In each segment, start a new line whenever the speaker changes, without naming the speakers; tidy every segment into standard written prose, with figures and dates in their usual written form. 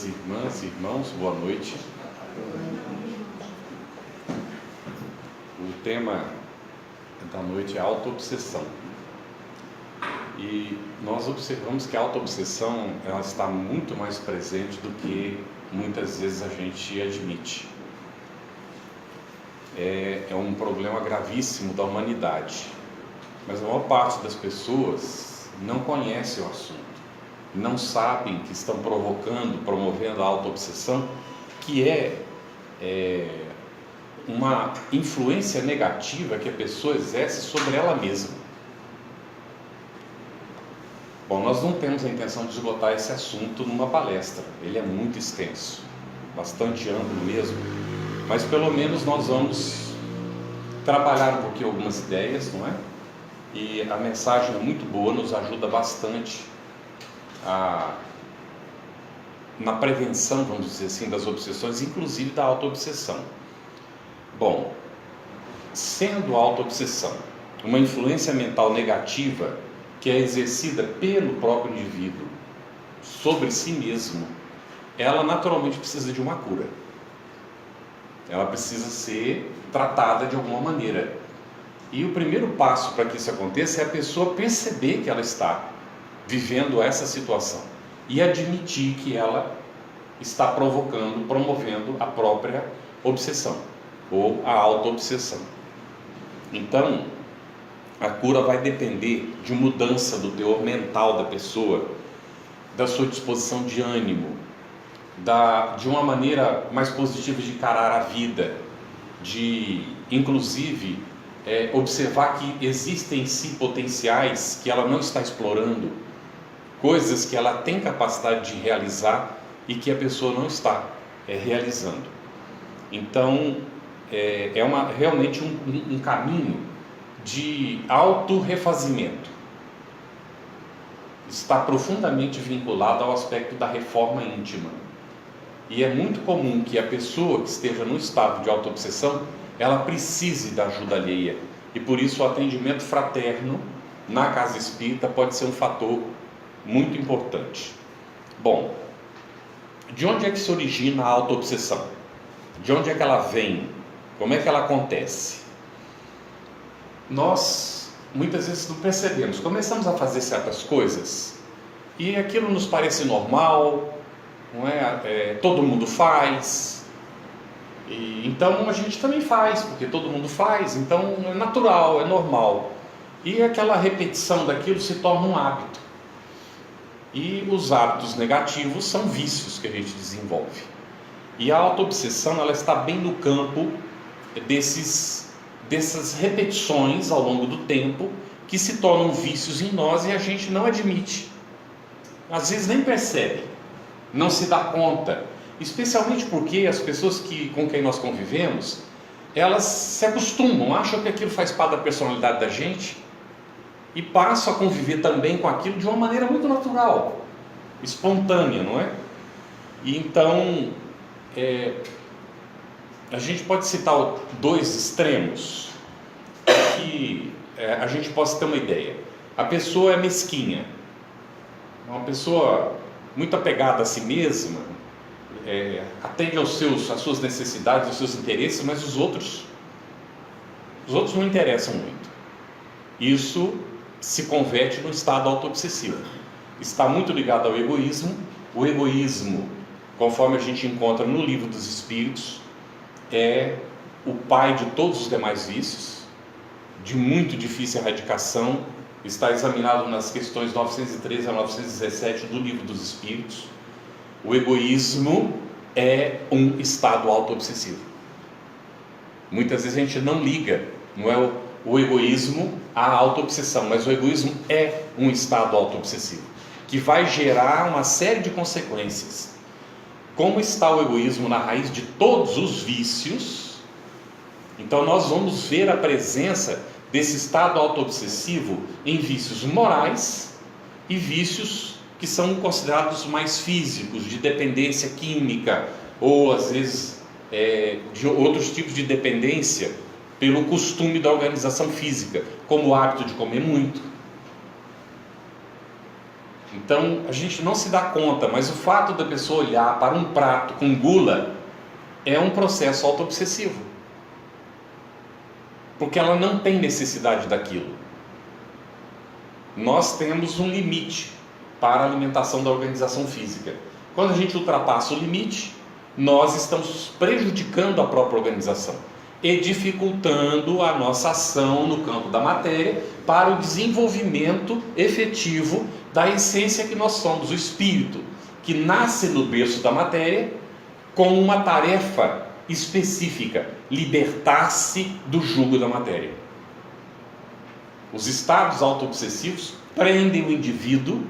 queridas irmãs e irmãos, boa noite. O tema da noite é autoobsessão. E nós observamos que a autoobsessão ela está muito mais presente do que muitas vezes a gente admite. É um problema gravíssimo da humanidade, mas a maior parte das pessoas não conhece o assunto, não sabem que estão promovendo a autoobsessão, que é uma influência negativa que a pessoa exerce sobre ela mesma. Bom, nós não temos a intenção de esgotar esse assunto numa palestra, ele é muito extenso, bastante amplo mesmo, mas pelo menos nós vamos trabalhar um pouquinho algumas ideias, não é? E a mensagem é muito boa, nos ajuda bastante na prevenção, vamos dizer assim, das obsessões, inclusive da autoobsessão. Bom, sendo a autoobsessão uma influência mental negativa que é exercida pelo próprio indivíduo sobre si mesmo, ela naturalmente precisa de uma cura. Ela precisa ser tratada de alguma maneira. E o primeiro passo para que isso aconteça é a pessoa perceber que ela está vivendo essa situação e admitir que ela está promovendo a própria obsessão ou a autoobsessão. Então, a cura vai depender de mudança do teor mental da pessoa, da sua disposição de ânimo, de uma maneira mais positiva de encarar a vida, de, inclusive, observar que existem em si potenciais que ela não está explorando, coisas que ela tem capacidade de realizar e que a pessoa não está realizando. Então, realmente um caminho de autorrefazimento. Está profundamente vinculado ao aspecto da reforma íntima. E é muito comum que a pessoa que esteja no estado de autoobsessão, ela precise da ajuda alheia. E por isso o atendimento fraterno na casa espírita pode ser um fator muito importante. Bom, de onde é que se origina a autoobsessão? De onde é que ela vem? Como é que ela acontece? Nós, muitas vezes, não percebemos. Começamos a fazer certas coisas e aquilo nos parece normal, não é? Todo mundo faz, e então a gente também faz, porque todo mundo faz, então é natural, é normal. E aquela repetição daquilo se torna um hábito. E os hábitos negativos são vícios que a gente desenvolve. E a autoobsessão, ela está bem no campo dessas repetições ao longo do tempo que se tornam vícios em nós e a gente não admite. Às vezes nem percebe, não se dá conta, especialmente porque as pessoas com quem nós convivemos, elas se acostumam, acham que aquilo faz parte da personalidade da gente e passam a conviver também com aquilo de uma maneira muito natural, espontânea, não é? E então, a gente pode citar dois extremos que a gente possa ter uma ideia. A pessoa é mesquinha, uma pessoa muito apegada a si mesma, atende às suas necessidades, aos seus interesses, mas os outros não interessam muito. Isso se converte num estado autoobsessivo. Está muito ligado ao egoísmo. O egoísmo, conforme a gente encontra no Livro dos Espíritos, é o pai de todos os demais vícios, de muito difícil erradicação. Está examinado nas questões 913 a 917 do Livro dos Espíritos. O egoísmo é um estado autoobsessivo. Muitas vezes a gente não liga, não é o egoísmo à autoobsessão, mas o egoísmo é um estado autoobsessivo, que vai gerar uma série de consequências. Como está o egoísmo na raiz de todos os vícios, então nós vamos ver a presença desse estado autoobsessivo em vícios morais e vícios que são considerados mais físicos, de dependência química, ou às vezes de outros tipos de dependência pelo costume da organização física, como o hábito de comer muito. Então a gente não se dá conta, mas o fato da pessoa olhar para um prato com gula é um processo autoobsessivo, porque ela não tem necessidade daquilo. Nós temos um limite para a alimentação da organização física. Quando a gente ultrapassa o limite, nós estamos prejudicando a própria organização e dificultando a nossa ação no campo da matéria para o desenvolvimento efetivo da essência que nós somos, o espírito, que nasce no berço da matéria com uma tarefa específica: libertar-se do jugo da matéria. Os estados autoobsessivos prendem o indivíduo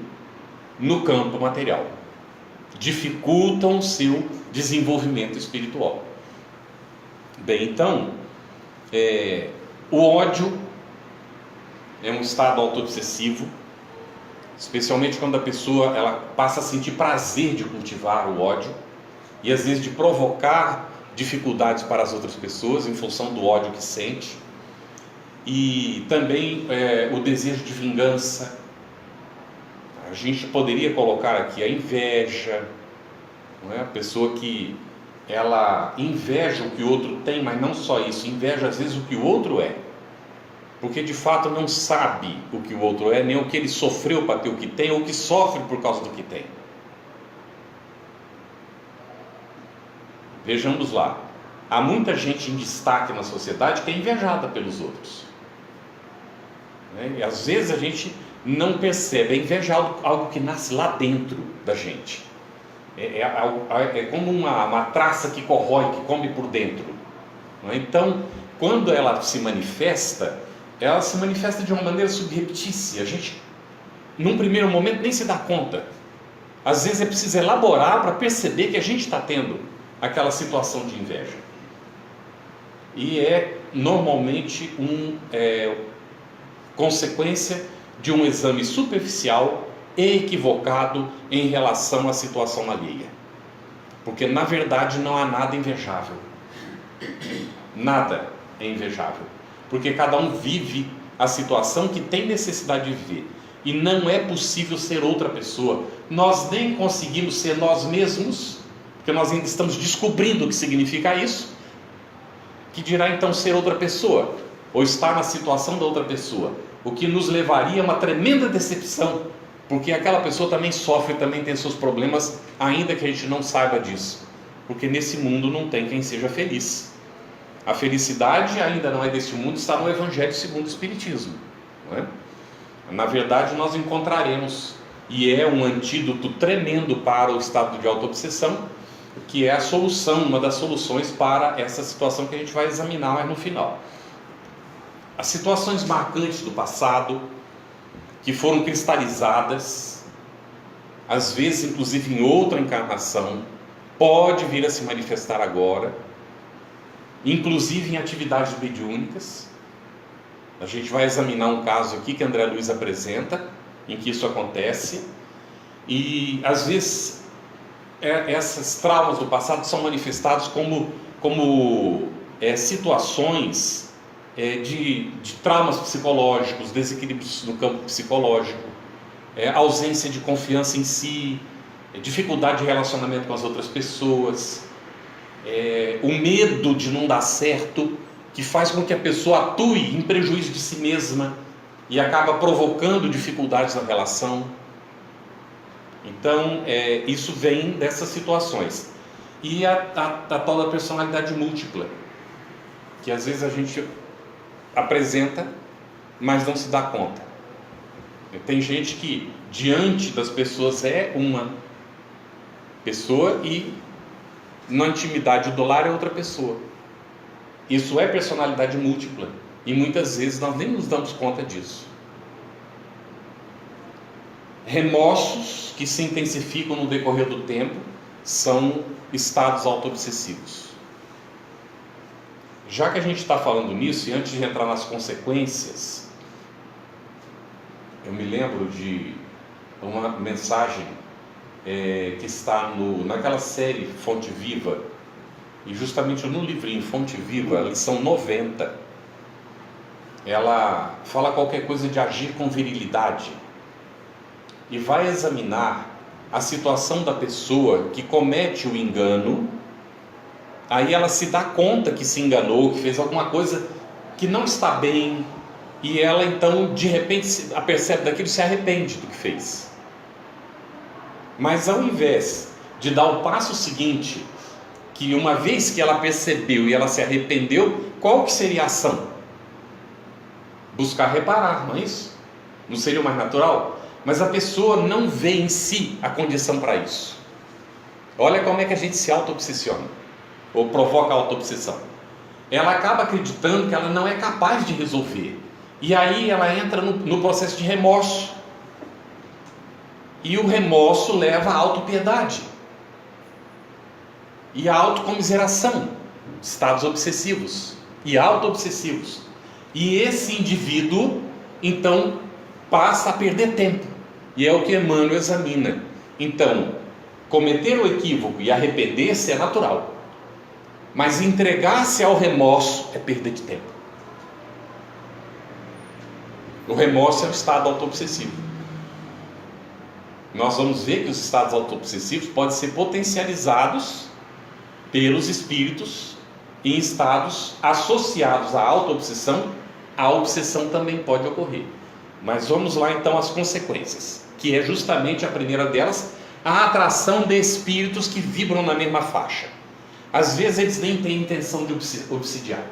no campo material, dificultam o seu desenvolvimento espiritual. Bem, então, o ódio é um estado autoobsessivo, especialmente quando a pessoa ela passa a sentir prazer de cultivar o ódio e às vezes de provocar dificuldades para as outras pessoas em função do ódio que sente. E também o desejo de vingança. A gente poderia colocar aqui a inveja, não é? A pessoa que ela inveja o que o outro tem, mas não só isso, inveja às vezes o que o outro é, porque de fato não sabe o que o outro é, nem o que ele sofreu para ter o que tem, ou o que sofre por causa do que tem. Vejamos lá, há muita gente em destaque na sociedade que é invejada pelos outros, né? E às vezes a gente não percebe, é inveja algo que nasce lá dentro da gente. É como uma traça que corrói, que come por dentro, não é? Então, quando ela se manifesta de uma maneira subreptícia. A gente, num primeiro momento, nem se dá conta. Às vezes é preciso elaborar para perceber que a gente está tendo aquela situação de inveja. E é normalmente consequência de um exame superficial e equivocado em relação à situação alheia, porque na verdade não há nada invejável, nada é invejável, porque cada um vive a situação que tem necessidade de viver, e não é possível ser outra pessoa. Nós nem conseguimos ser nós mesmos, porque nós ainda estamos descobrindo o que significa isso, que dirá então ser outra pessoa, ou estar na situação da outra pessoa, o que nos levaria a uma tremenda decepção, porque aquela pessoa também sofre, também tem seus problemas, ainda que a gente não saiba disso, porque nesse mundo não tem quem seja feliz. A felicidade ainda não é deste mundo, está no Evangelho segundo o Espiritismo, não é? Na verdade nós encontraremos, e é um antídoto tremendo para o estado de autoobsessão, que é a solução, uma das soluções para essa situação que a gente vai examinar mais no final. As situações marcantes do passado, que foram cristalizadas, às vezes inclusive em outra encarnação, pode vir a se manifestar agora, inclusive em atividades mediúnicas. A gente vai examinar um caso aqui que André Luiz apresenta, em que isso acontece, e às vezes essas traumas do passado são manifestados como situações de traumas psicológicos, desequilíbrios no campo psicológico, ausência de confiança em si, dificuldade de relacionamento com as outras pessoas, o medo de não dar certo, que faz com que a pessoa atue em prejuízo de si mesma e acaba provocando dificuldades na relação. Então, isso vem dessas situações. E a tal da personalidade múltipla, que às vezes a gente apresenta, mas não se dá conta. Tem gente que diante das pessoas é uma pessoa e na intimidade do lar é outra pessoa. Isso é personalidade múltipla, e muitas vezes nós nem nos damos conta disso. Remorsos que se intensificam no decorrer do tempo são estados autoobsessivos. Já que a gente está falando nisso, e antes de entrar nas consequências, eu me lembro de uma mensagem que está naquela série Fonte Viva, e justamente no livrinho Fonte Viva, lição 90, ela fala qualquer coisa de agir com virilidade. e vai examinar a situação da pessoa que comete o engano. Aí ela se dá conta que se enganou, que fez alguma coisa que não está bem, e ela então de repente se apercebe daquilo e se arrepende do que fez. Mas ao invés de dar o passo seguinte, que uma vez que ela percebeu e ela se arrependeu, qual que seria a ação? Buscar reparar, não é isso? Não seria o mais natural? Mas a pessoa não vê em si a condição para isso. Olha como é que a gente se auto-obsessiona, ou provoca a auto-obsessão. Ela acaba acreditando que ela não é capaz de resolver, e aí ela entra no processo de remorso, e o remorso leva à autopiedade e à autocomiseração, estados obsessivos e auto-obsessivos. E esse indivíduo então passa a perder tempo, e é o que Emmanuel examina. Então, cometer o equívoco e arrepender-se é natural, mas entregar-se ao remorso é perda de tempo. O remorso é um estado auto-obsessivo. Nós vamos ver que os estados auto-obsessivos podem ser potencializados pelos espíritos em estados associados à auto-obsessão. A obsessão também pode ocorrer. Mas vamos lá então às consequências, que é justamente a primeira delas, a atração de espíritos que vibram na mesma faixa. Às vezes eles nem têm intenção de obsidiar.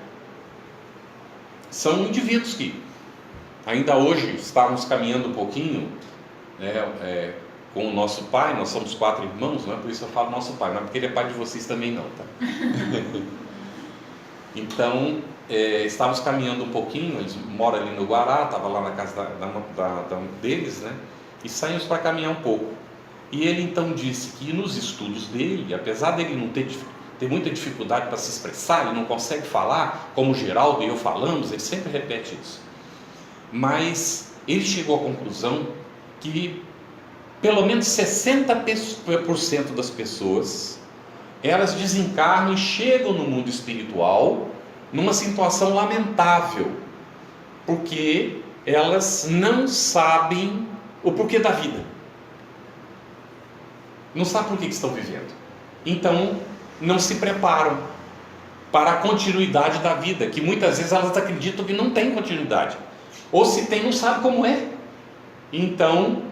São indivíduos que, ainda hoje, estávamos caminhando um pouquinho, com o nosso pai. Nós somos 4 irmãos, não é por isso que eu falo nosso pai, não é porque ele é pai de vocês também não, tá? Então, estávamos caminhando um pouquinho, eles moram ali no Guará, estava lá na casa deles, né? E saímos para caminhar um pouco. E ele então disse que nos estudos dele, apesar dele não ter muita dificuldade para se expressar, ele não consegue falar, como o Geraldo e eu falamos, ele sempre repete isso. Mas ele chegou à conclusão que pelo menos 60% das pessoas, elas desencarnam e chegam no mundo espiritual numa situação lamentável, porque elas não sabem o porquê da vida, não sabem por que estão vivendo, então não se preparam para a continuidade da vida, que muitas vezes elas acreditam que não tem continuidade, ou se tem, não sabe como é. Então,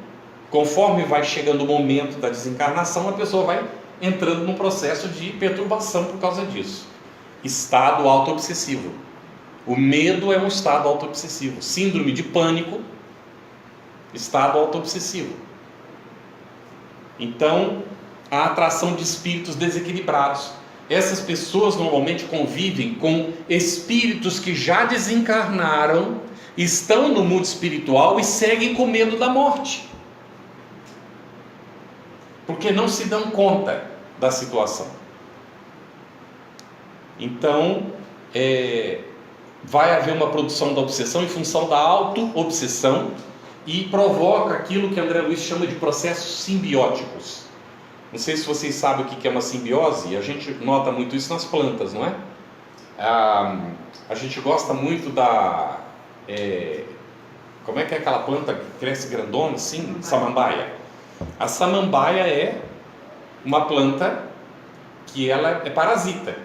conforme vai chegando o momento da desencarnação, a pessoa vai entrando num processo de perturbação por causa disso. Estado auto-obsessivo. O medo é um estado auto-obsessivo. Síndrome de pânico, estado auto-obsessivo. Então, a atração de espíritos desequilibrados. Essas pessoas normalmente convivem com espíritos que já desencarnaram, estão no mundo espiritual e seguem com medo da morte, porque não se dão conta da situação. Então, vai haver uma produção da obsessão em função da auto-obsessão, e provoca aquilo que André Luiz chama de processos simbióticos. Não sei se vocês sabem o que é uma simbiose. A gente nota muito isso nas plantas, não é? A gente gosta muito da... como é que é aquela planta que cresce grandona assim? Samambaia. A samambaia é uma planta que ela é parasita.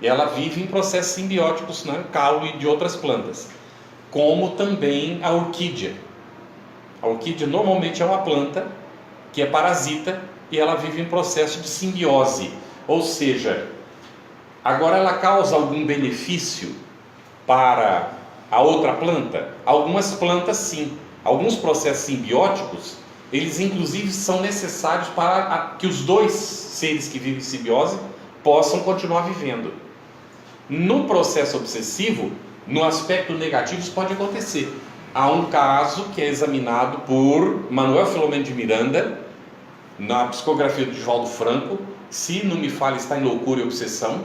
E ela vive em processos simbióticos, né? Caule de outras plantas. Como também a orquídea. A orquídea normalmente é uma planta que é parasita e ela vive em processo de simbiose. Ou seja, agora ela causa algum benefício para a outra planta? Algumas plantas sim. Alguns processos simbióticos, eles inclusive são necessários para que os dois seres que vivem em simbiose possam continuar vivendo. No processo obsessivo, no aspecto negativo, isso pode acontecer. Há um caso que é examinado por Manuel Filomeno de Miranda, na psicografia do Divaldo Franco, se não me falha, está em Loucura e Obsessão,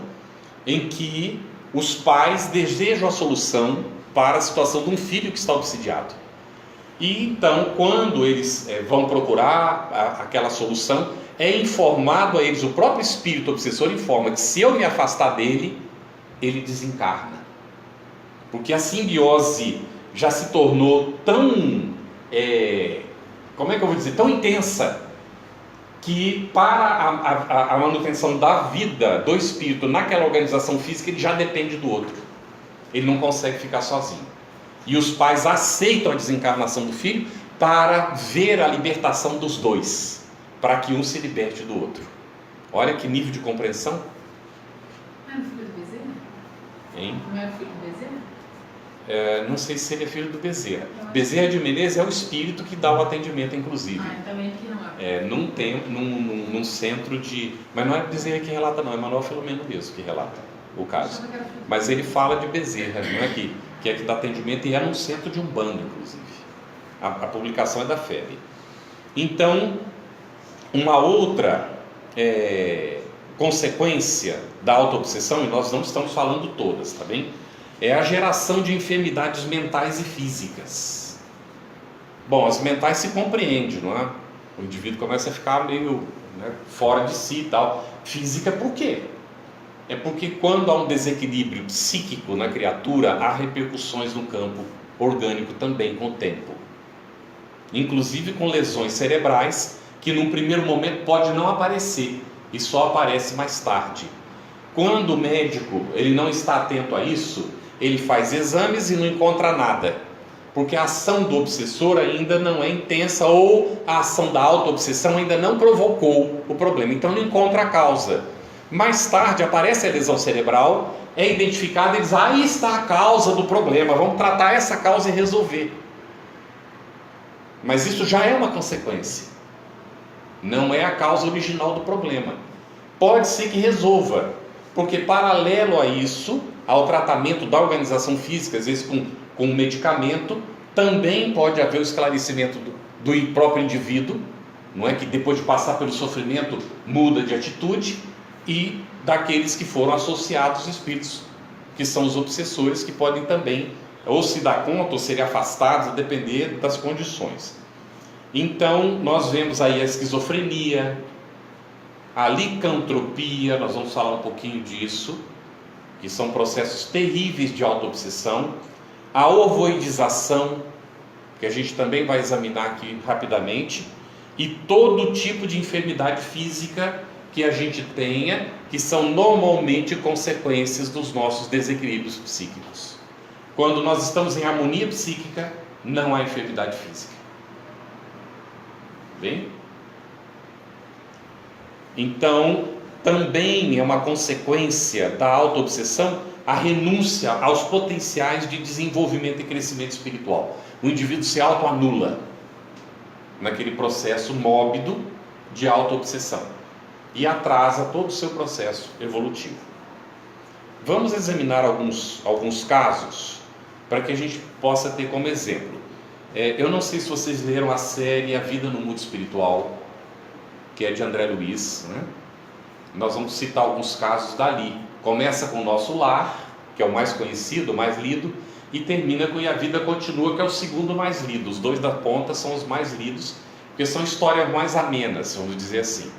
em que os pais desejam a solução para a situação de um filho que está obsidiado. E então, quando eles vão procurar aquela solução, é informado a eles, o próprio espírito obsessor informa que se eu me afastar dele, ele desencarna. Porque a simbiose já se tornou tão, como é que eu vou dizer, tão intensa, que para a manutenção da vida do espírito naquela organização física, ele já depende do outro, ele não consegue ficar sozinho. E os pais aceitam a desencarnação do filho para ver a libertação dos dois, para que um se liberte do outro. Olha que nível de compreensão.
Não é filho do Bezerra?
Hein?
Não é filho do Bezerra?
Não sei se ele é filho do Bezerra. Bezerra de Menezes é o espírito que dá o atendimento, inclusive.
Então ele que não é.
Num centro de... Mas não é Bezerra que relata, não. É Manuel Filomeno mesmo que relata o caso. Mas ele fala de Bezerra, não é que é que dá atendimento, e é num centro de Umbanda, inclusive. A publicação é da FEB. Então, uma outra consequência da autoobsessão, e nós não estamos falando todas, tá bem? É a geração de enfermidades mentais e físicas. Bom, as mentais se compreende, não é? O indivíduo começa a ficar meio fora de si e tal. Física por quê? É porque quando há um desequilíbrio psíquico na criatura, há repercussões no campo orgânico também com o tempo. Inclusive com lesões cerebrais, que num primeiro momento pode não aparecer, e só aparece mais tarde. Quando o médico ele não está atento a isso, ele faz exames e não encontra nada, porque a ação do obsessor ainda não é intensa, ou a ação da auto-obsessão ainda não provocou o problema, então não encontra a causa. Mais tarde aparece a lesão cerebral, é identificada e diz, aí está a causa do problema, vamos tratar essa causa e resolver. Mas isso já é uma consequência, não é a causa original do problema. Pode ser que resolva, porque paralelo a isso, ao tratamento da organização física, às vezes com medicamento, também pode haver o esclarecimento do próprio indivíduo, não é, que depois de passar pelo sofrimento muda de atitude, e daqueles que foram associados aos espíritos, que são os obsessores, que podem também ou se dar conta ou serem afastados, a depender das condições. Então nós vemos aí a esquizofrenia, a licantropia, nós vamos falar um pouquinho disso, que são processos terríveis de autoobsessão, a ovoidização, que a gente também vai examinar aqui rapidamente, e todo tipo de enfermidade física que a gente tenha, que são normalmente consequências dos nossos desequilíbrios psíquicos. Quando nós estamos em harmonia psíquica, não há enfermidade física. Bem? Então, também é uma consequência da autoobsessão a renúncia aos potenciais de desenvolvimento e crescimento espiritual. O indivíduo se autoanula naquele processo mórbido de autoobsessão e atrasa todo o seu processo evolutivo. Vamos examinar alguns casos para que a gente possa ter como exemplo. Eu não sei se vocês leram a série A Vida no Mundo Espiritual, que é de André Luiz, né? Nós vamos citar alguns casos dali. Começa com o Nosso Lar, que é o mais conhecido, o mais lido, e termina com E a Vida Continua, que é o segundo mais lido. Os dois da ponta são os mais lidos, porque são histórias mais amenas, vamos dizer assim.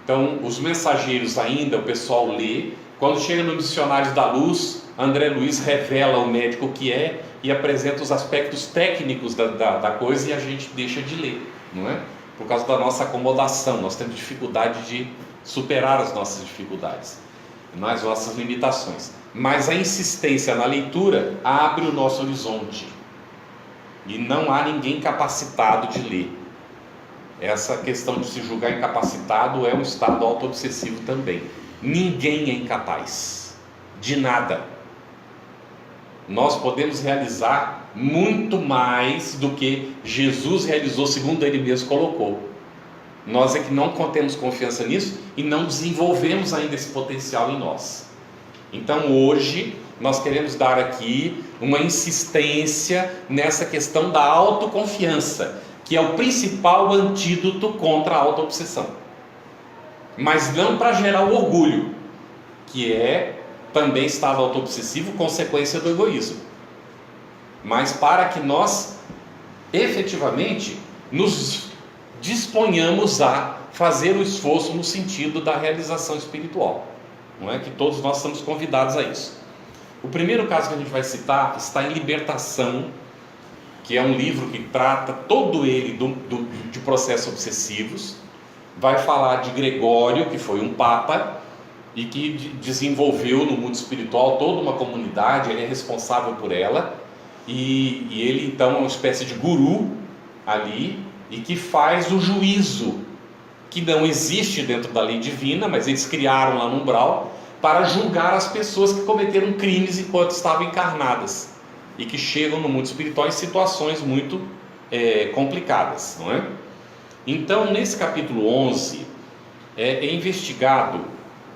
Então, os Mensageiros ainda, o pessoal lê. Quando chega no Missionários da Luz, André Luiz revela o médico que é e apresenta os aspectos técnicos da coisa, e a gente deixa de ler, não é? Por causa da nossa acomodação, nós temos dificuldade de superar as nossas dificuldades, as nossas limitações. Mas a insistência na leitura abre o nosso horizonte, e não há ninguém capacitado de ler. Essa questão de se julgar incapacitado é um estado autoobsessivo também. Ninguém é incapaz de nada. Nós podemos realizar muito mais do que Jesus realizou, segundo ele mesmo colocou. Nós é que não temos confiança nisso e não desenvolvemos ainda esse potencial em nós. Então hoje nós queremos dar aqui uma insistência nessa questão da autoconfiança, que é o principal antídoto contra a autoobsessão. Mas não para gerar o orgulho, que é também estado autoobsessivo, consequência do egoísmo. Mas para que nós efetivamente nos disponhamos a fazer o esforço no sentido da realização espiritual. Não é que todos nós estamos convidados a isso. O primeiro caso que a gente vai citar está em Libertação, que é um livro que trata todo ele de processos obsessivos. Vai falar de Gregório, que foi um papa e que desenvolveu no mundo espiritual toda uma comunidade, ele é responsável por ela, e ele então é uma espécie de guru ali, e que faz o juízo, que não existe dentro da lei divina, mas eles criaram lá no umbral, para julgar as pessoas que cometeram crimes enquanto estavam encarnadas, e que chegam no mundo espiritual em situações muito complicadas, não é? Então, nesse capítulo 11, é investigado,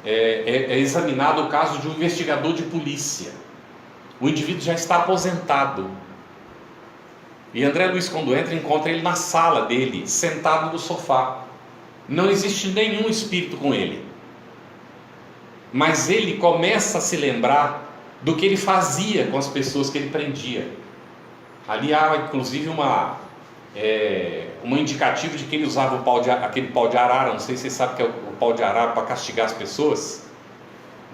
é examinado o caso de um investigador de polícia. O indivíduo já está aposentado. E André Luiz, quando encontra ele na sala dele, sentado no sofá. Não existe nenhum espírito com ele. Mas ele começa a se lembrar do que ele fazia com as pessoas que ele prendia. Ali há, inclusive, uma indicativo de que ele usava aquele pau de arara. Não sei se vocês sabem que é o pau de arara para castigar as pessoas.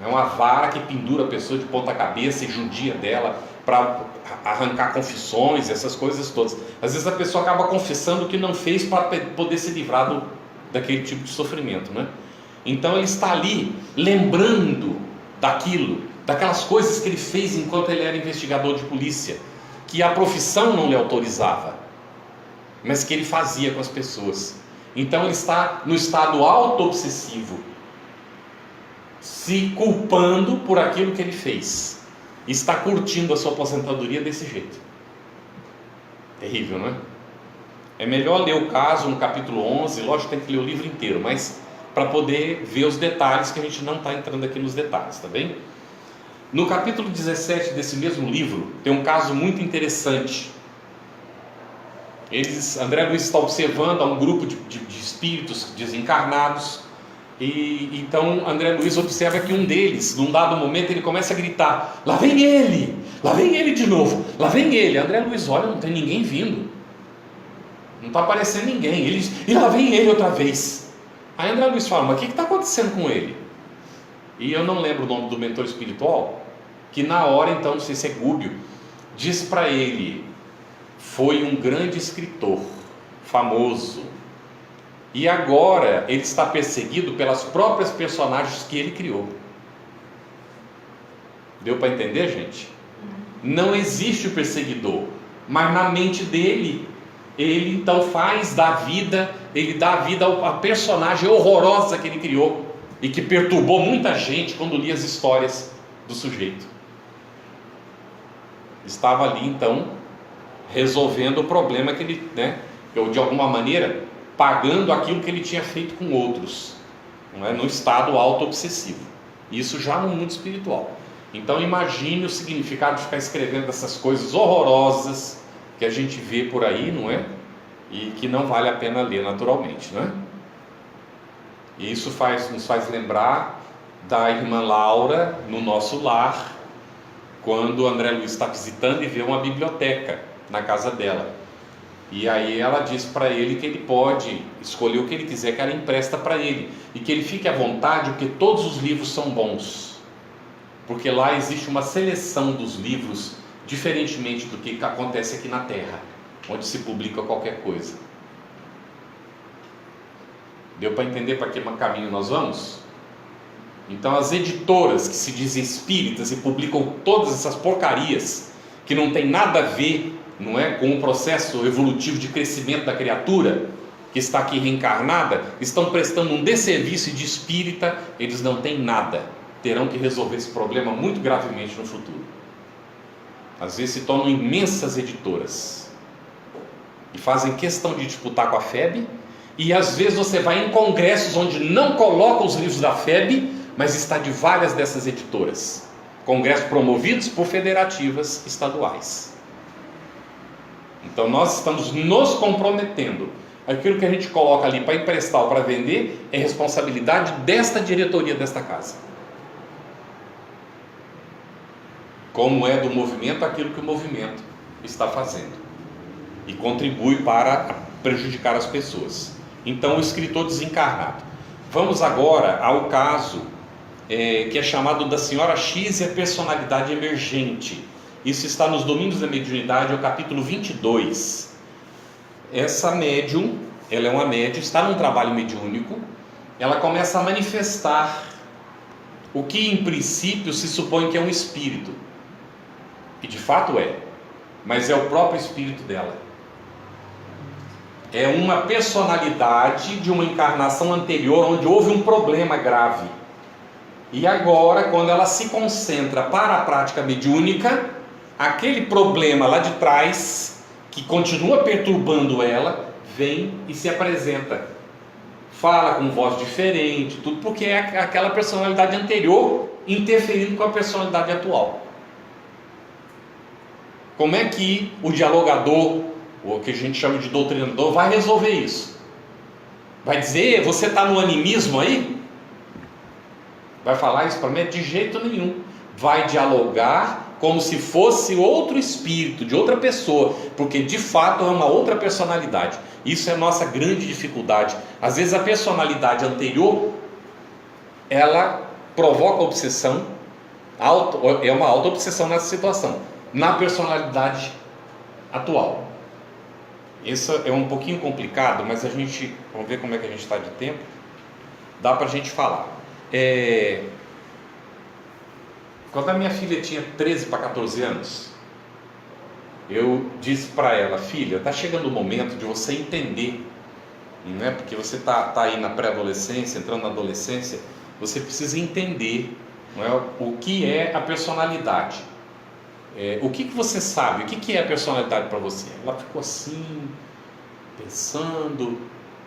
É uma vara que pendura a pessoa de ponta cabeça e judia dela para arrancar confissões, essas coisas todas. Às vezes a pessoa acaba confessando o que não fez para poder se livrar daquele tipo de sofrimento, né? Então ele está ali lembrando daquelas coisas que ele fez enquanto ele era investigador de polícia, que a profissão não lhe autorizava, mas que ele fazia com as pessoas. Então ele está no estado auto-obsessivo, se culpando por aquilo que ele fez, e está curtindo a sua aposentadoria desse jeito. Terrível, não é? É melhor ler o caso no capítulo 11, lógico que tem que ler o livro inteiro, mas para poder ver os detalhes, que a gente não está entrando aqui nos detalhes, tá bem? No capítulo 17 desse mesmo livro, tem um caso muito interessante. André Luiz está observando a um grupo de espíritos desencarnados, e então André Luiz observa que um deles, num dado momento, ele começa a gritar: lá vem ele de novo, lá vem ele. André Luiz olha, não tem ninguém vindo, não está aparecendo ninguém, e lá vem ele outra vez. Aí André Luiz fala: mas o que está acontecendo com ele? E eu não lembro o nome do mentor espiritual, que na hora, então, não sei se é Gúbio, diz para ele: foi um grande escritor, famoso, e agora ele está perseguido pelas próprias personagens que ele criou. Deu para entender, gente? Não existe o perseguidor, mas na mente dele, ele então ele dá vida à personagem horrorosa que ele criou, e que perturbou muita gente quando lia as histórias do sujeito. Estava ali então resolvendo o problema que ele, ou de alguma maneira pagando aquilo que ele tinha feito com outros, não é? No estado auto-obsessivo. Isso já no mundo espiritual. Então imagine o significado de ficar escrevendo essas coisas horrorosas que a gente vê por aí, não é? E que não vale a pena ler naturalmente, não é? E isso nos faz lembrar da irmã Laura no nosso lar, quando o André Luiz está visitando e vê uma biblioteca na casa dela. E aí ela diz para ele que ele pode escolher o que ele quiser, que ela empresta para ele, e que ele fique à vontade, porque todos os livros são bons, porque lá existe uma seleção dos livros, diferentemente do que acontece aqui na Terra, onde se publica qualquer coisa. Deu para entender para que caminho nós vamos? Então as editoras que se dizem espíritas e publicam todas essas porcarias que não tem nada a ver, não é, com o processo evolutivo de crescimento da criatura que está aqui reencarnada, estão prestando um desserviço, e de espírita eles não têm nada. Terão que resolver esse problema muito gravemente no futuro. Às vezes se tornam imensas editoras e fazem questão de disputar com a FEB, e às vezes você vai em congressos onde não colocam os livros da FEB, mas está de várias dessas editoras, congressos promovidos por federativas estaduais. Então nós estamos nos comprometendo. Aquilo que a gente coloca ali para emprestar ou para vender é responsabilidade desta diretoria desta casa, como é do movimento aquilo que o movimento está fazendo, e contribui para prejudicar as pessoas. Então o escritor desencarnado. Vamos agora ao caso que é chamado da senhora X e a personalidade emergente. Isso está nos Domingos da Mediunidade, é o capítulo 22. Essa médium, ela é uma médium, está num trabalho mediúnico, ela começa a manifestar o que em princípio se supõe que é um espírito, e de fato é, mas é o próprio espírito dela. É uma personalidade de uma encarnação anterior, onde houve um problema grave. E agora, quando ela se concentra para a prática mediúnica, aquele problema lá de trás, que continua perturbando ela, vem e se apresenta. Fala com voz diferente, tudo porque é aquela personalidade anterior interferindo com a personalidade atual. Como é que o dialogador, ou o que a gente chama de doutrinador, vai resolver isso? Vai dizer, você está no animismo aí? Vai falar isso para mim? De jeito nenhum. Vai dialogar como se fosse outro espírito, de outra pessoa, porque de fato é uma outra personalidade. Isso é a nossa grande dificuldade. Às vezes a personalidade anterior, ela provoca obsessão, é uma auto-obsessão nessa situação, na personalidade atual. Isso é um pouquinho complicado, mas vamos ver como é que a gente está de tempo. Dá para a gente falar. Quando a minha filha tinha 13 para 14 anos, eu disse para ela: filha, está chegando o momento de você entender, não é? Porque você está aí na pré-adolescência, entrando na adolescência, você precisa entender, não é, o que é a personalidade. O que você sabe, o que é a personalidade para você? Ela ficou assim, pensando,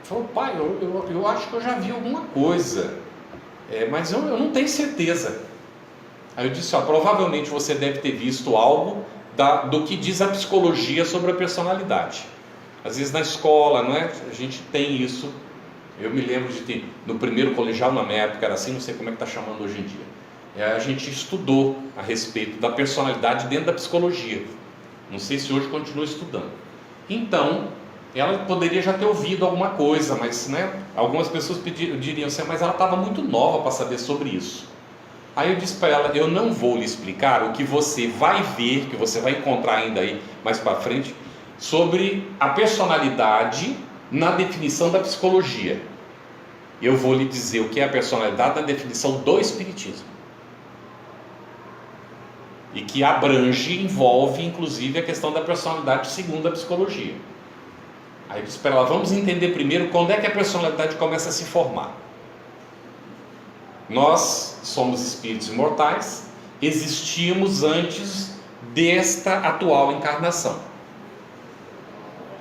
falou: pai, eu acho que eu já vi alguma coisa, mas eu não tenho certeza. Aí eu disse: provavelmente você deve ter visto algo do que diz a psicologia sobre a personalidade. Às vezes na escola, não é? A gente tem isso. Eu me lembro de ter, no primeiro colegial, na minha época era assim, não sei como é que está chamando hoje em dia. A gente estudou a respeito da personalidade dentro da psicologia. Não sei se hoje continua estudando. Então, ela poderia já ter ouvido alguma coisa, mas, né, algumas pessoas diriam assim: mas ela estava muito nova para saber sobre isso. Aí eu disse para ela: eu não vou lhe explicar o que você vai ver, que você vai encontrar ainda aí mais para frente, sobre a personalidade na definição da psicologia. Eu vou lhe dizer o que é a personalidade na definição do espiritismo, e que abrange, envolve inclusive a questão da personalidade segundo a psicologia. Aí eu disse para ela: vamos entender primeiro quando é que a personalidade começa a se formar. Nós somos espíritos imortais, existimos antes desta atual encarnação.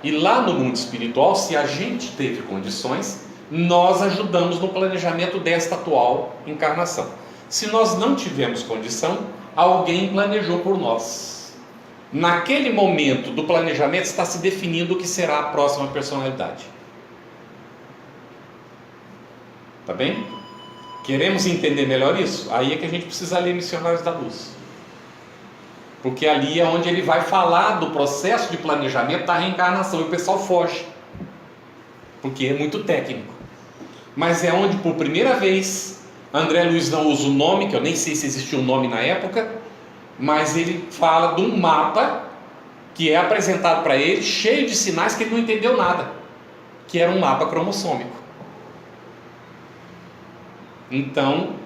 E lá no mundo espiritual, se a gente teve condições, nós ajudamos no planejamento desta atual encarnação. Se nós não tivemos condição, alguém planejou por nós. Naquele momento do planejamento está se definindo o que será a próxima personalidade. Tá bem? Queremos entender melhor isso? Aí é que a gente precisa ler Missionários da Luz, porque ali é onde ele vai falar do processo de planejamento da reencarnação, e o pessoal foge, porque é muito técnico. Mas é onde por primeira vez André Luiz não usa o nome, que eu nem sei se existia um nome na época, mas ele fala de um mapa que é apresentado para ele, cheio de sinais que ele não entendeu nada, que era um mapa cromossômico. Então,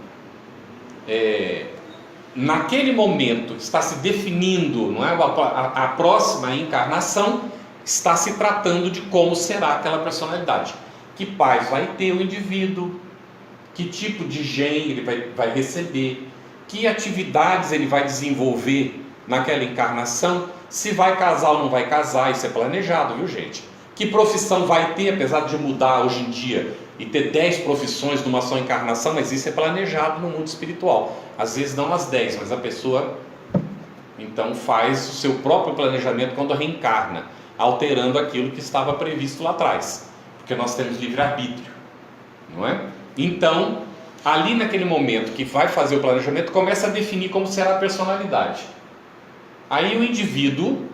naquele momento está se definindo, não é, a próxima encarnação, está se tratando de como será aquela personalidade, que pais vai ter o indivíduo, que tipo de gene ele vai receber, que atividades ele vai desenvolver naquela encarnação, se vai casar ou não vai casar, isso é planejado, viu gente? Que profissão vai ter, apesar de mudar hoje em dia e ter 10 profissões numa só encarnação, mas isso é planejado no mundo espiritual. Às vezes não as 10, mas a pessoa então faz o seu próprio planejamento quando reencarna, alterando aquilo que estava previsto lá atrás, porque nós temos livre-arbítrio, não é? Então, ali naquele momento que vai fazer o planejamento, começa a definir como será a personalidade. Aí o indivíduo,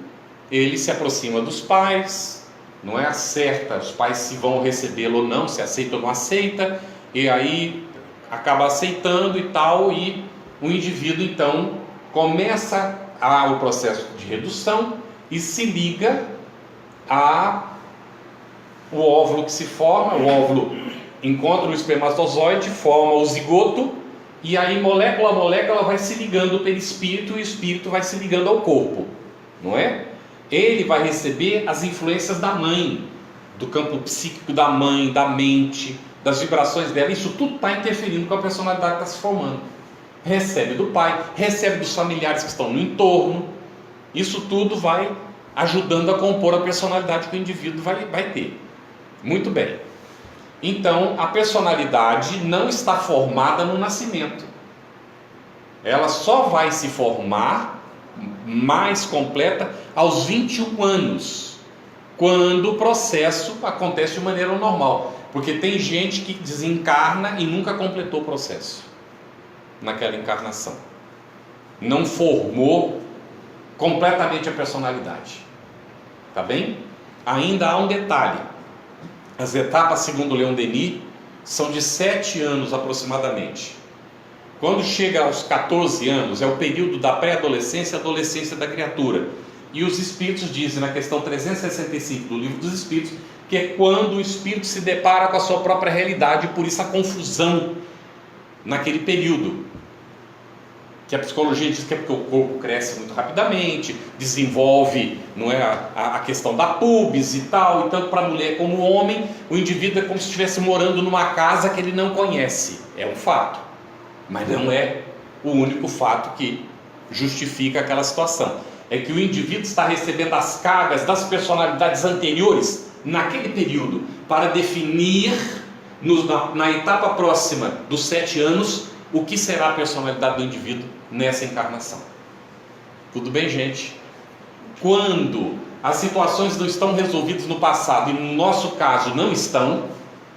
ele se aproxima dos pais, não é, acerta os pais se vão recebê-lo ou não, se aceita ou não aceita, e aí acaba aceitando e tal, e o indivíduo então começa há o processo de redução e se liga ao óvulo que se forma. O óvulo encontra o espermatozoide, forma o zigoto, e aí molécula a molécula vai se ligando ao perispírito e o espírito vai se ligando ao corpo, não é? Ele vai receber as influências da mãe, do campo psíquico da mãe, da mente, das vibrações dela. Isso tudo está interferindo com a personalidade que está se formando. Recebe do pai, recebe dos familiares que estão no entorno. Isso tudo vai ajudando a compor a personalidade que o indivíduo vai ter. Muito bem. Então, a personalidade não está formada no nascimento. Ela só vai se formar mais completa aos 21 anos, quando o processo acontece de maneira normal. Porque tem gente que desencarna e nunca completou o processo naquela encarnação. Não formou completamente a personalidade. Tá bem? Ainda há um detalhe. As etapas, segundo Leon Denis, são de 7 anos aproximadamente. Quando chega aos 14 anos, é o período da pré-adolescência e adolescência da criatura. E os espíritos dizem na questão 365 do Livro dos Espíritos, que é quando o espírito se depara com a sua própria realidade, e por isso a confusão naquele período. Que a psicologia diz que é porque o corpo cresce muito rapidamente, desenvolve, não é, a questão da pubis e tal, e tanto para a mulher como o homem, o indivíduo é como se estivesse morando numa casa que ele não conhece. É um fato, mas não é o único fato que justifica aquela situação. É que o indivíduo está recebendo as cargas das personalidades anteriores naquele período, para definir na etapa próxima dos 7 anos o que será a personalidade do indivíduo nessa encarnação. Tudo bem, gente? Quando as situações não estão resolvidas no passado, e no nosso caso não estão,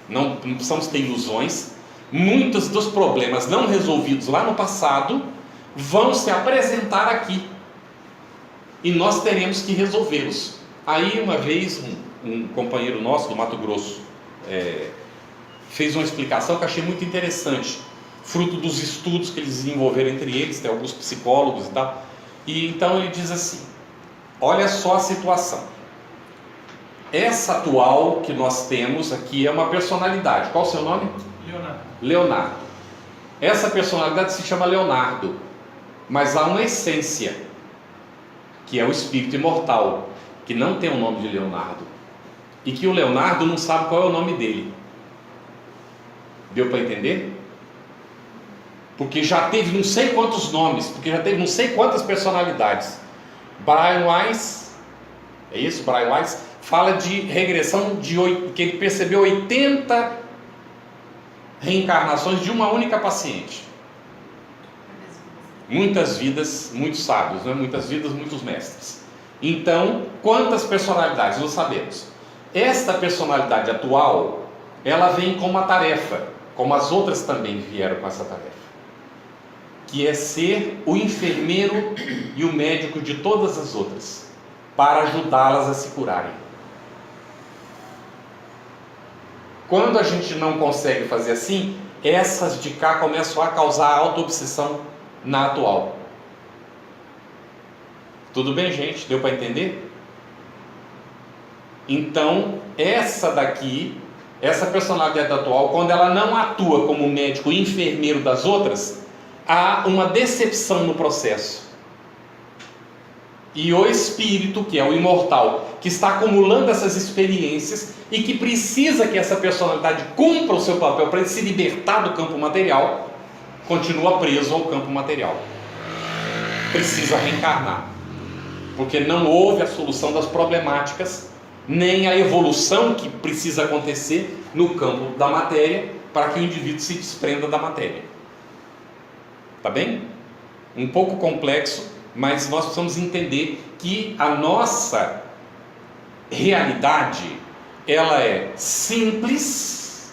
não precisamos ter ilusões, muitos dos problemas não resolvidos lá no passado vão se apresentar aqui, e nós teremos que resolvê-los. Aí uma vez um companheiro nosso do Mato Grosso fez uma explicação que eu achei muito interessante, fruto dos estudos que eles desenvolveram entre eles, tem alguns psicólogos e tal. E então ele diz assim: olha só a situação, essa atual que nós temos aqui é uma personalidade. Qual o seu nome? Leonardo. Essa personalidade se chama Leonardo, mas há uma essência, que é o espírito imortal, que não tem o nome de Leonardo, e que o Leonardo não sabe qual é o nome dele. Deu para entender? Porque já teve não sei quantos nomes, porque já teve não sei quantas personalidades. Brian Weiss, é isso? Brian Weiss fala de regressão que ele percebeu 80 reencarnações de uma única paciente. Muitas vidas, muitos sábios, né? Muitas vidas, muitos mestres. Então, quantas personalidades? Não sabemos. Esta personalidade atual, ela vem com uma tarefa, como as outras também vieram com essa tarefa, que é ser o enfermeiro e o médico de todas as outras, para ajudá-las a se curarem. Quando a gente não consegue fazer assim, essas de cá começam a causar auto-obsessão na atual. Tudo bem, gente? Deu para entender? Então, essa daqui, essa personalidade atual, quando ela não atua como médico e enfermeiro das outras, há uma decepção no processo. E o espírito, que é o imortal, que está acumulando essas experiências e que precisa que essa personalidade cumpra o seu papel para ele se libertar do campo material, continua preso ao campo material. Precisa reencarnar, porque não houve a solução das problemáticas, nem a evolução que precisa acontecer no campo da matéria, para que o indivíduo se desprenda da matéria. Tá bem? Um pouco complexo, mas nós precisamos entender que a nossa realidade, ela é simples,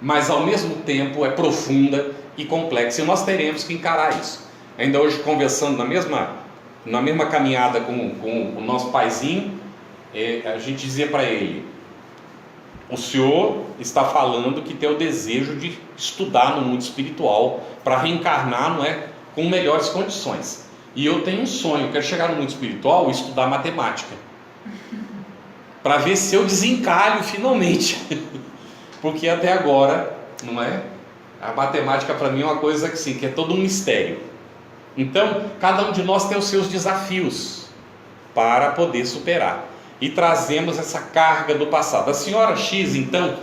mas ao mesmo tempo é profunda e complexa, e nós teremos que encarar isso. Ainda hoje, conversando na mesma caminhada com o nosso paizinho, a gente dizia para ele: o senhor está falando que tem o desejo de estudar no mundo espiritual para reencarnar, não é, com melhores condições, E eu tenho um sonho, eu quero chegar no mundo espiritual e estudar matemática, para ver se eu desencalho finalmente, porque até agora, não é? A matemática para mim é uma coisa que, sim, que é todo um mistério. Então, cada um de nós tem os seus desafios para poder superar, e trazemos essa carga do passado. A senhora X, então,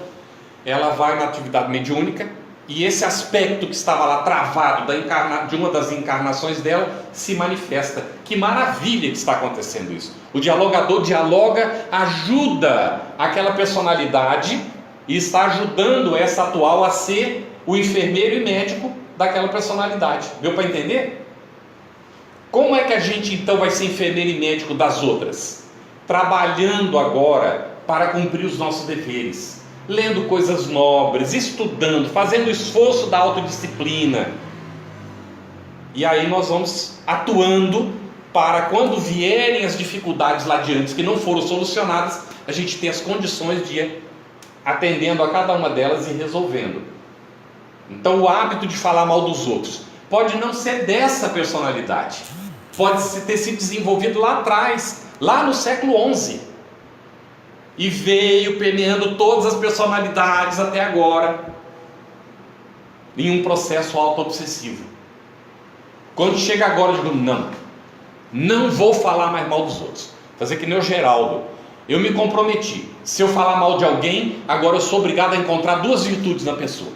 ela vai na atividade mediúnica, e esse aspecto que estava lá travado de uma das encarnações dela se manifesta. Que maravilha que está acontecendo isso. O dialogador dialoga, ajuda aquela personalidade e está ajudando essa atual a ser o enfermeiro e médico daquela personalidade. Deu para entender? Como é que a gente então vai ser enfermeiro e médico das outras? Trabalhando agora para cumprir os nossos deveres, lendo coisas nobres, estudando, fazendo o esforço da autodisciplina. E aí nós vamos atuando para quando vierem as dificuldades lá diante que não foram solucionadas, a gente ter as condições de ir atendendo a cada uma delas e resolvendo. Então o hábito de falar mal dos outros pode não ser dessa personalidade, pode ter sido desenvolvido lá atrás, lá no século XI, e veio permeando todas as personalidades até agora, em um processo auto-obsessivo. Quando chega agora, eu digo, não vou falar mais mal dos outros. Fazer que nem o Geraldo. Eu me comprometi. Se eu falar mal de alguém, agora eu sou obrigado a encontrar duas virtudes na pessoa.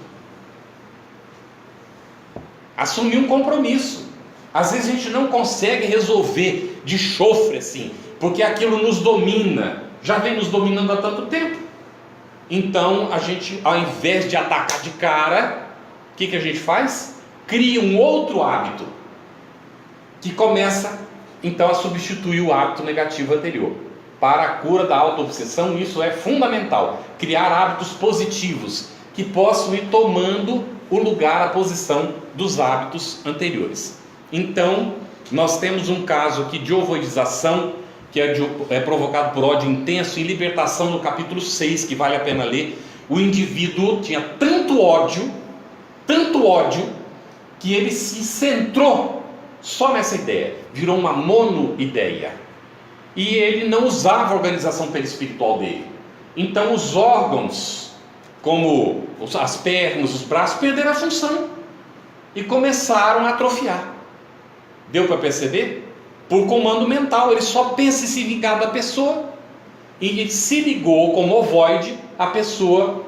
Assumir um compromisso. Às vezes a gente não consegue resolver de chofre assim, porque aquilo nos domina. Já vem nos dominando há tanto tempo. Então a gente, ao invés de atacar de cara, o que a gente faz? Cria um outro hábito, que começa então a substituir o hábito negativo anterior. Para a cura da auto-obsessão, isso é fundamental. Criar hábitos positivos, que possam ir tomando o lugar, a posição dos hábitos anteriores. Então, nós temos um caso aqui de ovoidização, que é provocado por ódio intenso, em Libertação, no capítulo 6, que vale a pena ler. O indivíduo tinha tanto ódio, que ele se centrou só nessa ideia, virou uma monoideia, e ele não usava a organização perispiritual dele. Então os órgãos, como as pernas, os braços, perderam a função e começaram a atrofiar. Deu para perceber? Por comando mental, ele só pensa em se vingar da pessoa, e ele se ligou como ovoide à pessoa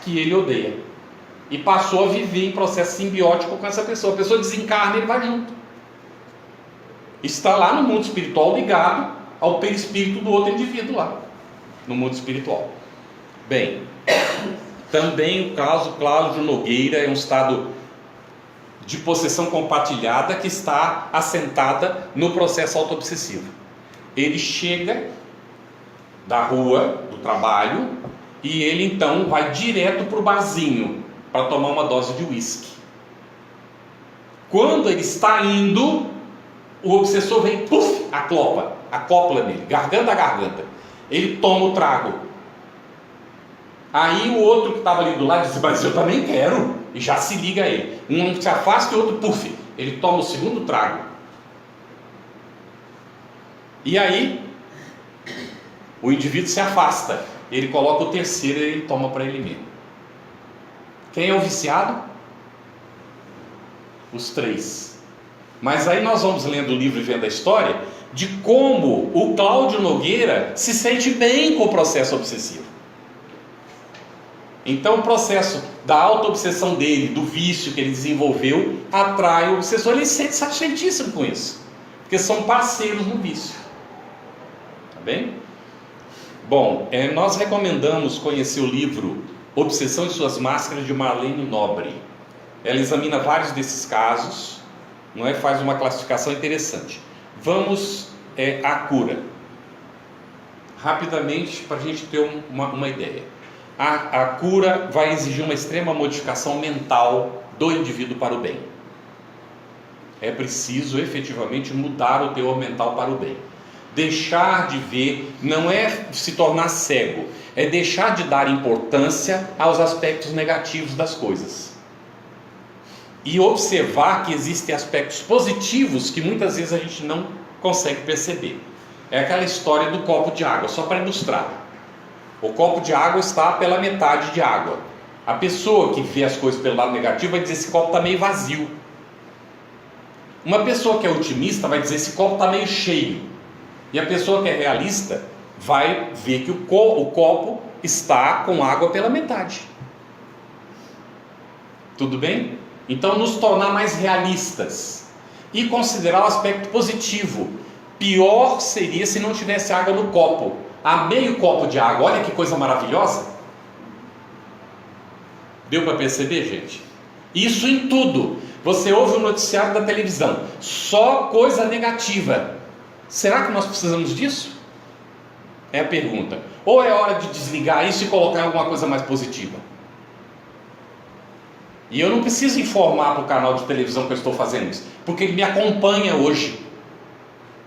que ele odeia, e passou a viver em processo simbiótico com essa pessoa. A pessoa desencarna e ele vai junto, está lá no mundo espiritual ligado ao perispírito do outro indivíduo lá, no mundo espiritual. Bem, também o caso Cláudio Nogueira é um estado de possessão compartilhada que está assentada no processo auto-obsessivo. Ele chega da rua, do trabalho, e ele então vai direto para o barzinho para tomar uma dose de uísque. Quando ele está indo, o obsessor vem, puf, acopla nele, garganta a garganta. Ele toma o trago. Aí o outro que estava ali do lado diz, mas eu também quero, e já se liga a ele. Um se afasta e o outro, puf, ele toma o segundo trago. E aí o indivíduo se afasta, ele coloca o terceiro e ele toma para ele mesmo. Quem é o viciado? Os três. Mas aí nós vamos lendo o livro e vendo a história de como o Cláudio Nogueira se sente bem com o processo obsessivo. Então o processo da auto-obsessão dele, do vício que ele desenvolveu, atrai o obsessor. Ele se sente satisfeitíssimo com isso, porque são parceiros no vício. Tá bem? Bom, nós recomendamos conhecer o livro Obsessão e Suas Máscaras, de Marlene Nobre. Ela examina vários desses casos, não é? Faz uma classificação interessante. Vamos à cura. Rapidamente, para a gente ter uma ideia. A cura vai exigir uma extrema modificação mental do indivíduo para o bem. É preciso efetivamente mudar o teor mental para o bem. Deixar de ver, não é se tornar cego, é deixar de dar importância aos aspectos negativos das coisas. e observar que existem aspectos positivos que muitas vezes a gente não consegue perceber. É aquela história do copo de água, só para ilustrar. O copo de água está pela metade de água. A pessoa que vê as coisas pelo lado negativo vai dizer: esse copo está meio vazio. Uma pessoa que é otimista vai dizer: esse copo está meio cheio. E a pessoa que é realista vai ver que o copo está com água pela metade. Tudo bem? Então, nos tornar mais realistas e considerar o aspecto positivo. Pior seria se não tivesse água no copo. Há meio copo de água, olha que coisa maravilhosa. Deu para perceber, gente? Isso em tudo. Você ouve o noticiário da televisão, só coisa negativa. Será que nós precisamos disso? É a pergunta. Ou é hora de desligar isso e colocar alguma coisa mais positiva? E eu não preciso informar para o canal de televisão que eu estou fazendo isso, porque ele me acompanha hoje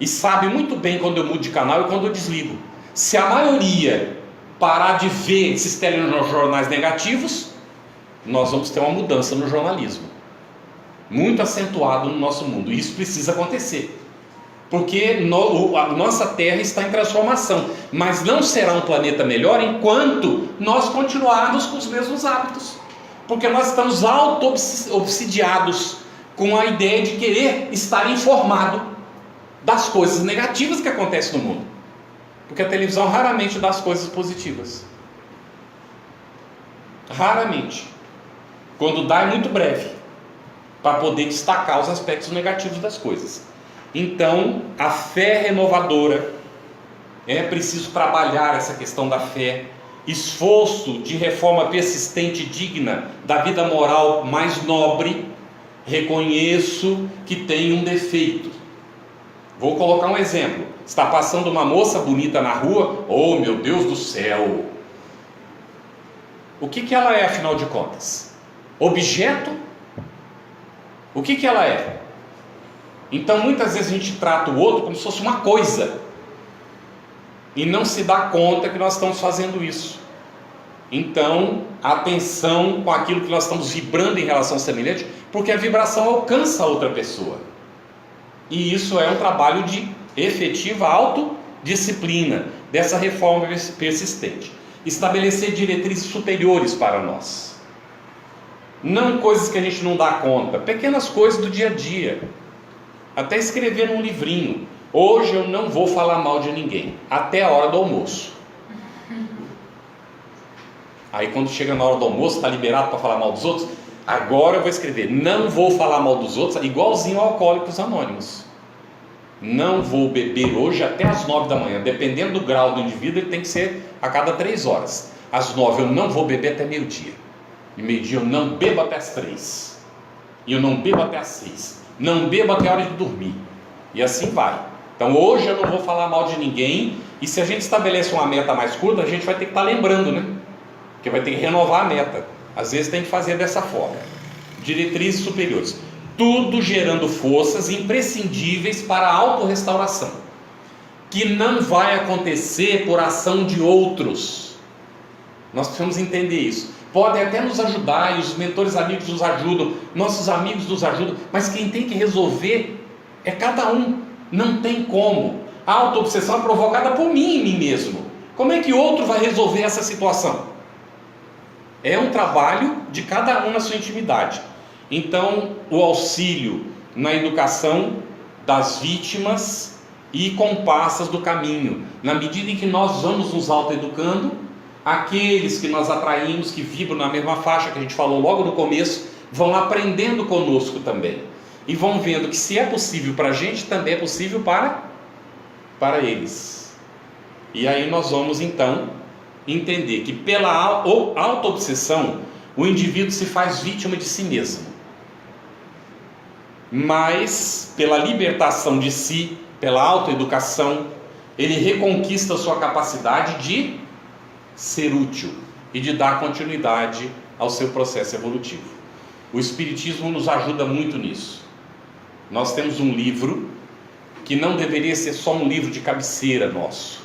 e sabe muito bem quando eu mudo de canal e quando eu desligo. Se a maioria parar de ver esses telejornais negativos, nós vamos ter uma mudança no jornalismo, muito acentuado no nosso mundo. E isso precisa acontecer, porque a nossa Terra está em transformação, mas não será um planeta melhor enquanto nós continuarmos com os mesmos hábitos, porque nós estamos auto-obsidiados com a ideia de querer estar informado das coisas negativas que acontecem no mundo, porque a televisão raramente dá as coisas positivas. Raramente. Quando dá é muito breve, para poder destacar os aspectos negativos das coisas. Então, a fé renovadora, é preciso trabalhar essa questão da fé, esforço de reforma persistente e digna da vida moral mais nobre. Reconheço que tem um defeito. Vou colocar um exemplo. Está passando uma moça bonita na rua, oh meu Deus do céu! O que ela é, afinal de contas? Objeto? O que ela é? Então muitas vezes a gente trata o outro como se fosse uma coisa e não se dá conta que nós estamos fazendo isso. Então, atenção com aquilo que nós estamos vibrando em relação ao semelhante, porque a vibração alcança a outra pessoa. E isso é um trabalho de efetiva autodisciplina, dessa reforma persistente. Estabelecer diretrizes superiores para nós. Não coisas que a gente não dá conta, pequenas coisas do dia a dia. Até escrever num livrinho: hoje eu não vou falar mal de ninguém, até a hora do almoço. Aí quando chega na hora do almoço, está liberado para falar mal dos outros. Agora eu vou escrever: não vou falar mal dos outros, igualzinho ao Alcoólicos Anônimos. Não vou beber hoje até as 9 da manhã. Dependendo do grau do indivíduo, ele tem que ser a cada 3 horas. Às 9 eu não vou beber até meio-dia. E meio-dia eu não bebo até as 3. E eu não bebo até as 6. Não bebo até a hora de dormir. E assim vai. Então hoje eu não vou falar mal de ninguém. E se a gente estabelece uma meta mais curta, a gente vai ter que estar lembrando, né? Porque vai ter que renovar a meta. Às vezes tem que fazer dessa forma. Diretrizes superiores. Tudo gerando forças imprescindíveis para a autorrestauração, que não vai acontecer por ação de outros. Nós precisamos entender isso. Podem até nos ajudar, e os mentores amigos nos ajudam, nossos amigos nos ajudam, mas quem tem que resolver é cada um. Não tem como. A auto-obsessão é provocada por mim em mim mesmo. Como é que outro vai resolver essa situação? É um trabalho de cada um na sua intimidade. Então, o auxílio na educação das vítimas e comparsas do caminho, na medida em que nós vamos nos autoeducando, aqueles que nós atraímos, que vibram na mesma faixa que a gente falou logo no começo, vão aprendendo conosco também, e vão vendo que se é possível para a gente, também é possível para eles. E aí nós vamos então entender que pela auto-obsessão, o indivíduo se faz vítima de si mesmo. Mas pela libertação de si, pela autoeducação, ele reconquista a sua capacidade de ser útil e de dar continuidade ao seu processo evolutivo. O Espiritismo nos ajuda muito nisso. Nós temos um livro que não deveria ser só um livro de cabeceira nosso.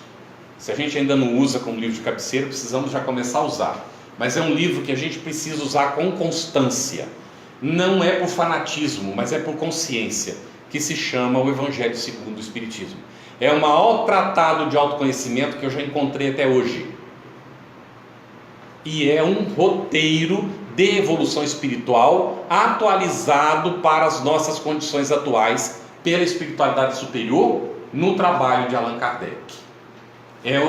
Se a gente ainda não usa como livro de cabeceira, precisamos já começar a usar. Mas é um livro que a gente precisa usar com constância. não é por fanatismo, mas é por consciência, que se chama o Evangelho segundo o Espiritismo. É o maior tratado de autoconhecimento que eu já encontrei até hoje. E é um roteiro de evolução espiritual atualizado para as nossas condições atuais pela espiritualidade superior no trabalho de Allan Kardec. É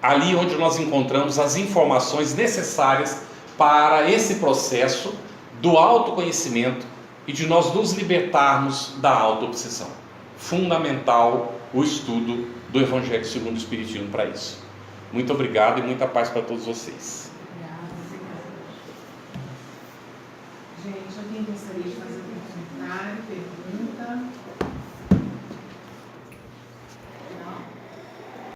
ali onde nós encontramos as informações necessárias para esse processo do autoconhecimento e de nós nos libertarmos da auto-obsessão. Fundamental o estudo do Evangelho segundo o Espiritismo para isso. Muito obrigado e muita paz para todos vocês.
Gente, alguém gostaria de fazer um comentário, pergunta?